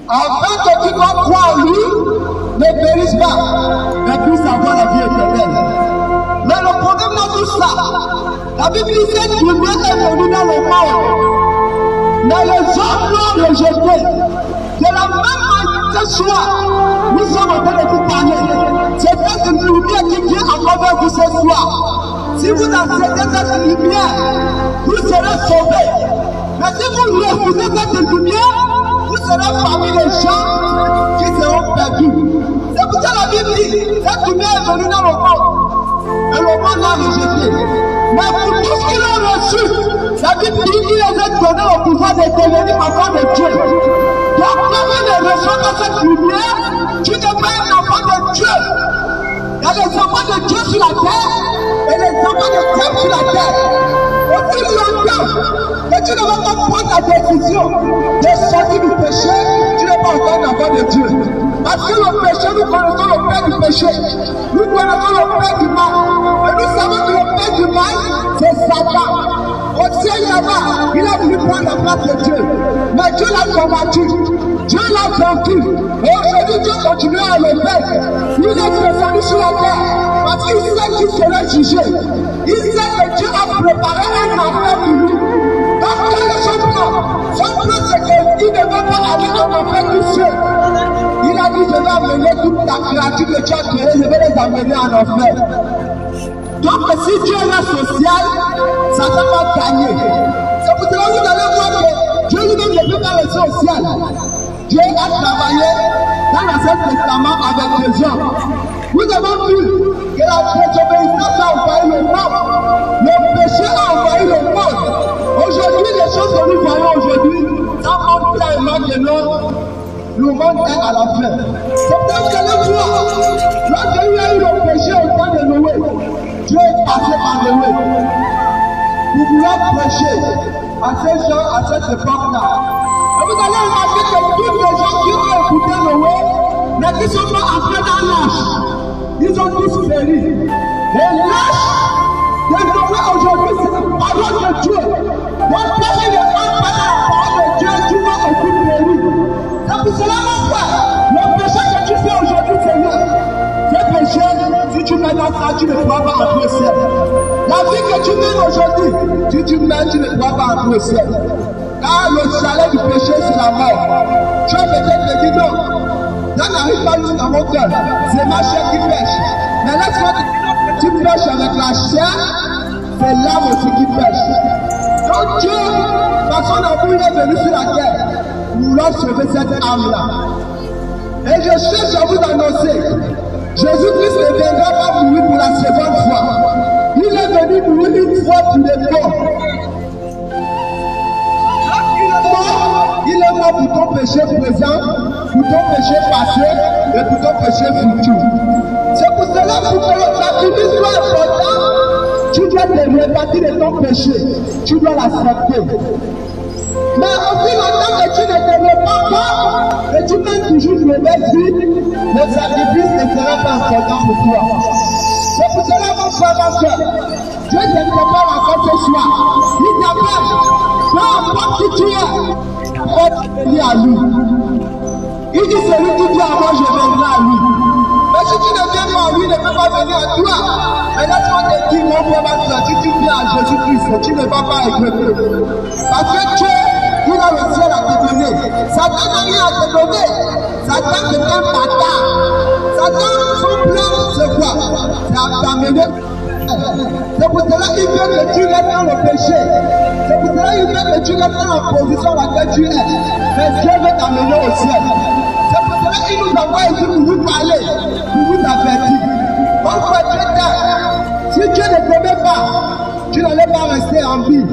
Afin que tu dois croire en lui, ne périsse pas, mais puisse avoir la vie éternelle. Mais le problème dans tout ça, la Bible dit que Dieu est venu dans le monde. Mais les hommes l'ont rejeté. De la même manière que ce soir, nous sommes en train de vous parler. C'est cette lumière qui vient encore vers vous ce soir. Si vous acceptez cette lumière, vous serez sauvés. Mais si vous refusez cette lumière, vous serez parmi les gens qui seront perdus. C'est pour ça la Bible dit, cette lumière est venue dans le monde. Et le monde l'a rejeté. Mais pour tout ce qu'ils ont reçu, la Bible dit qu'il les a donné au pouvoir de devenir enfants de Dieu. Donc, quand tu ne reçois pas cette lumière, tu n'es pas un enfant de Dieu. Il y a les enfants de Dieu sur la terre et les enfants de Dieu sur la terre. Aussi longtemps que tu ne vas pas prendre la décision de sortir du péché, tu n'es pas encore un enfant de Dieu. Parce que le péché, nous connaissons le père du péché. Nous connaissons le père du mal. Et nous savons que le père du mal, c'est Satan. Au ciel là-bas, il a voulu prendre la place de Dieu. Mais Dieu l'a combattu. Dieu l'a vaincu. Et aujourd'hui, Dieu continue à le faire. Il est descendu sur la terre. Parce qu'il sait qu'il sera jugé. Il sait que Dieu a préparé un enfer pour lui. Donc, quel est son plan? Son plan, c'est qu'il ne veut pas aller en enfer tout seul. Il a dit, je vais amener toute la créature que tu as créée, je vais les amener en enfer. Donc, si Dieu est social, Satan va gagner. C'est pour cela que vous allez voir que Dieu lui-même ne peut pas laisser au ciel. Dieu a travaillé dans l'Ancien Testament avec les gens. Nous avons vu que la désobéissance a envahi le monde. Le péché a envahi le monde. Aujourd'hui, les choses que nous voyons aujourd'hui, ça montre tellement que le monde est à la fin. C'est peut-être que le voir, lorsqu'il y a eu le péché au temps de Noé, Dieu est passé par Noé. Nous voulons prêcher à ces gens, à cette époque-là. Et vous allez remarquer que tous les gens qui ont écouté Noé, mais qui ne sont pas entrés dans l'âge, ils ont tous péri. Et l'âge de Noé aujourd'hui, c'est la parole de Dieu. Donc, parce qu'il est en par la parole de Dieu, tu vas aussi périr. C'est pour cela, mon frère, le péché que tu fais aujourd'hui, Seigneur, ce péché, si tu mets dans ça, tu ne pourras pas entrer au ciel. La vie que tu mènes aujourd'hui, si tu mets, tu ne pourras pas entrer au ciel. Car le salaire du péché, c'est la mort. Tu as peut-être dit non. Ça n'arrive pas jusqu'à mon cœur. C'est ma chair qui pêche. Mais laisse-moi te dire que tu pêches avec la chair, c'est l'âme aussi qui pêche. Donc Dieu, par son amour, il est venu sur la terre pour leur sauver cette âme-là. Et je cherche à vous annoncer, Jésus-Christ ne viendra pas mourir pour la seconde fois. Il est venu mourir une fois pour les pauvres. Il est mort pour ton péché présent, pour ton péché passé et pour ton péché futur. C'est pour cela que pour que le sacrifice soit important, tu dois te répartir de ton péché. Tu dois l'accepter. Mais aussi longtemps que tu ne te répands pas et tu mènes toujours une mauvaise vie, le sacrifice ne sera pas important pour toi. C'est pour cela, mon frère, ma soeur, Dieu ne te prépare encore ce soir. Il t'appelle. Peu importe qui tu es, il t'appelle venir à lui. Il dit celui qui dit à moi, je viendrai à lui. Mais si tu ne viens pas à lui, il ne peut pas venir à toi. Mais laisse-moi te dire, mon frère, ma soeur, si tu viens à Jésus-Christ, tu ne vas pas regretter. Parce que Dieu, il a le ciel à te donner. Satan n'a rien à te donner. Satan, c'est un bâtard. Satan, son plan, c'est quoi? C'est à t'amener. C'est pour cela qu'il veut que tu restes dans le péché. C'est pour cela qu'il veut que tu restes dans la position dans laquelle tu es. Mais Dieu veut t'amener au ciel. C'est pour cela qu'il nous envoie ici pour vous parler, pour vous avertir. Mon frère, si Dieu ne t'aimait pas, tu n'allais pas rester en vie.